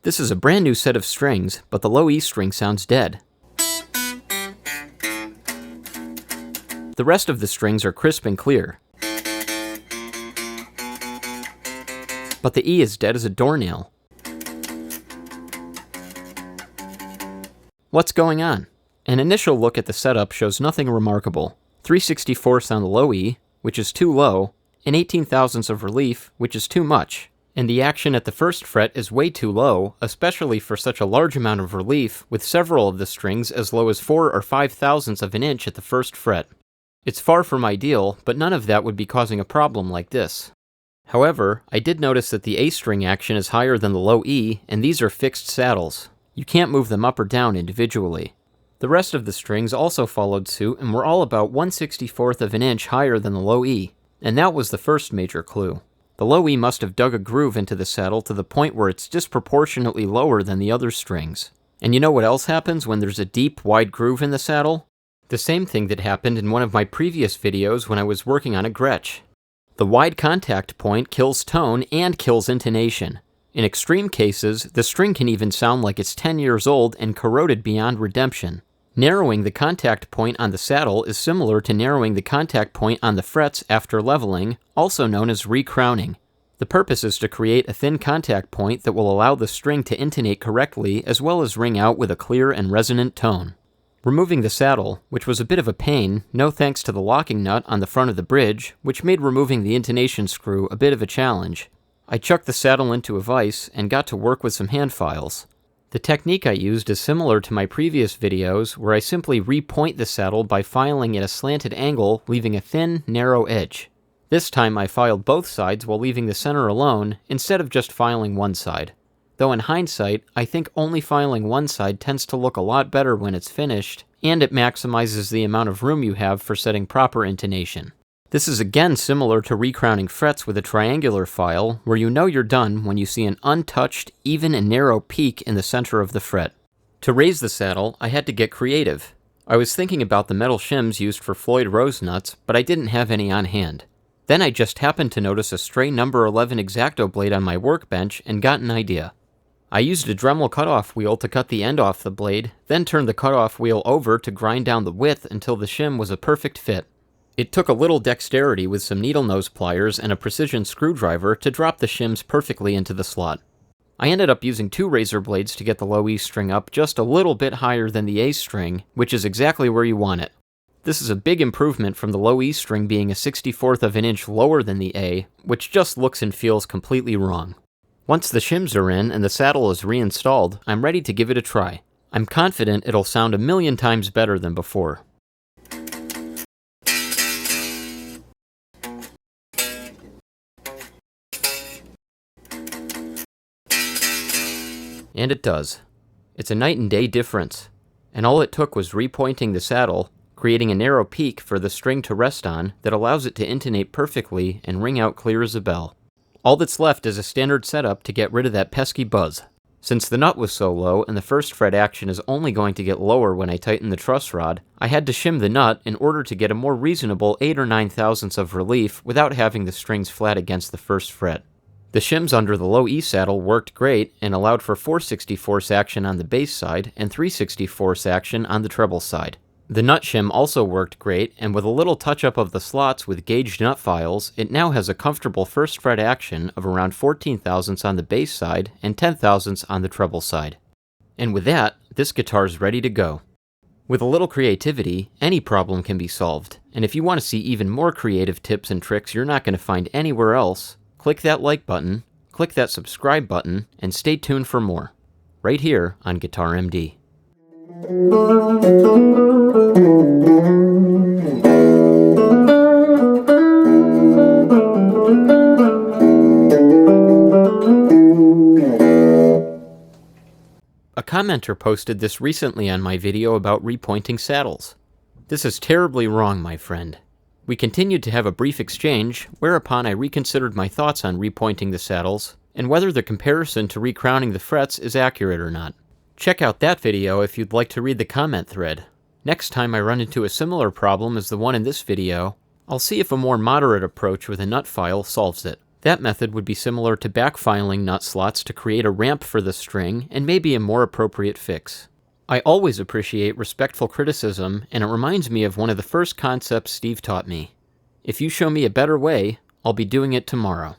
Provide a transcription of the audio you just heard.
This is a brand new set of strings, but the low E string sounds dead. The rest of the strings are crisp and clear. But the E is dead as a doornail. What's going on? An initial look at the setup shows nothing remarkable. 3/64ths on the low E, which is too low, and 18 thousandths of relief, which is too much. And the action at the first fret is way too low, especially for such a large amount of relief, with several of the strings as low as 4 or 5 thousandths of an inch at the first fret. It's far from ideal, but none of that would be causing a problem like this. However, I did notice that the A string action is higher than the low E, and these are fixed saddles. You can't move them up or down individually. The rest of the strings also followed suit and were all about 1/64th of an inch higher than the low E, and that was the first major clue. The low E must have dug a groove into the saddle to the point where it's disproportionately lower than the other strings. And you know what else happens when there's a deep, wide groove in the saddle? The same thing that happened in one of my previous videos when I was working on a Gretsch. The wide contact point kills tone and kills intonation. In extreme cases, the string can even sound like it's 10 years old and corroded beyond redemption. Narrowing the contact point on the saddle is similar to narrowing the contact point on the frets after leveling, also known as recrowning. The purpose is to create a thin contact point that will allow the string to intonate correctly as well as ring out with a clear and resonant tone. Removing the saddle, which was a bit of a pain, no thanks to the locking nut on the front of the bridge, which made removing the intonation screw a bit of a challenge. I chucked the saddle into a vise and got to work with some hand files. The technique I used is similar to my previous videos where I simply repoint the saddle by filing at a slanted angle, leaving a thin, narrow edge. This time I filed both sides while leaving the center alone, instead of just filing one side. Though in hindsight, I think only filing one side tends to look a lot better when it's finished, and it maximizes the amount of room you have for setting proper intonation. This is again similar to recrowning frets with a triangular file, where you know you're done when you see an untouched, even and narrow peak in the center of the fret. To raise the saddle, I had to get creative. I was thinking about the metal shims used for Floyd Rose nuts, but I didn't have any on hand. Then I just happened to notice a stray number 11 X-Acto blade on my workbench and got an idea. I used a Dremel cutoff wheel to cut the end off the blade, then turned the cutoff wheel over to grind down the width until the shim was a perfect fit. It took a little dexterity with some needle nose pliers and a precision screwdriver to drop the shims perfectly into the slot. I ended up using 2 razor blades to get the low E string up just a little bit higher than the A string, which is exactly where you want it. This is a big improvement from the low E string being a 64th of an inch lower than the A, which just looks and feels completely wrong. Once the shims are in and the saddle is reinstalled, I'm ready to give it a try. I'm confident it'll sound a million times better than before. And it does. It's a night and day difference. And all it took was repointing the saddle, creating a narrow peak for the string to rest on that allows it to intonate perfectly and ring out clear as a bell. All that's left is a standard setup to get rid of that pesky buzz. Since the nut was so low and the first fret action is only going to get lower when I tighten the truss rod, I had to shim the nut in order to get a more reasonable 8 or 9 thousandths of relief without having the strings flat against the first fret. The shims under the low E saddle worked great and allowed for 4/64ths action on the bass side and 3/64ths action on the treble side. The nut shim also worked great, and with a little touch-up of the slots with gauged nut files, it now has a comfortable first fret action of around 14 thousandths on the bass side and 10 thousandths on the treble side. And with that, this guitar's ready to go. With a little creativity, any problem can be solved, and if you want to see even more creative tips and tricks you're not going to find anywhere else, click that like button, click that subscribe button, and stay tuned for more, right here on Guitar MD. A commenter posted this recently on my video about repointing saddles. This is terribly wrong, my friend. We continued to have a brief exchange, whereupon I reconsidered my thoughts on repointing the saddles, and whether the comparison to recrowning the frets is accurate or not. Check out that video if you'd like to read the comment thread. Next time I run into a similar problem as the one in this video, I'll see if a more moderate approach with a nut file solves it. That method would be similar to backfiling nut slots to create a ramp for the string, and maybe a more appropriate fix. I always appreciate respectful criticism, and it reminds me of one of the first concepts Steve taught me. If you show me a better way, I'll be doing it tomorrow.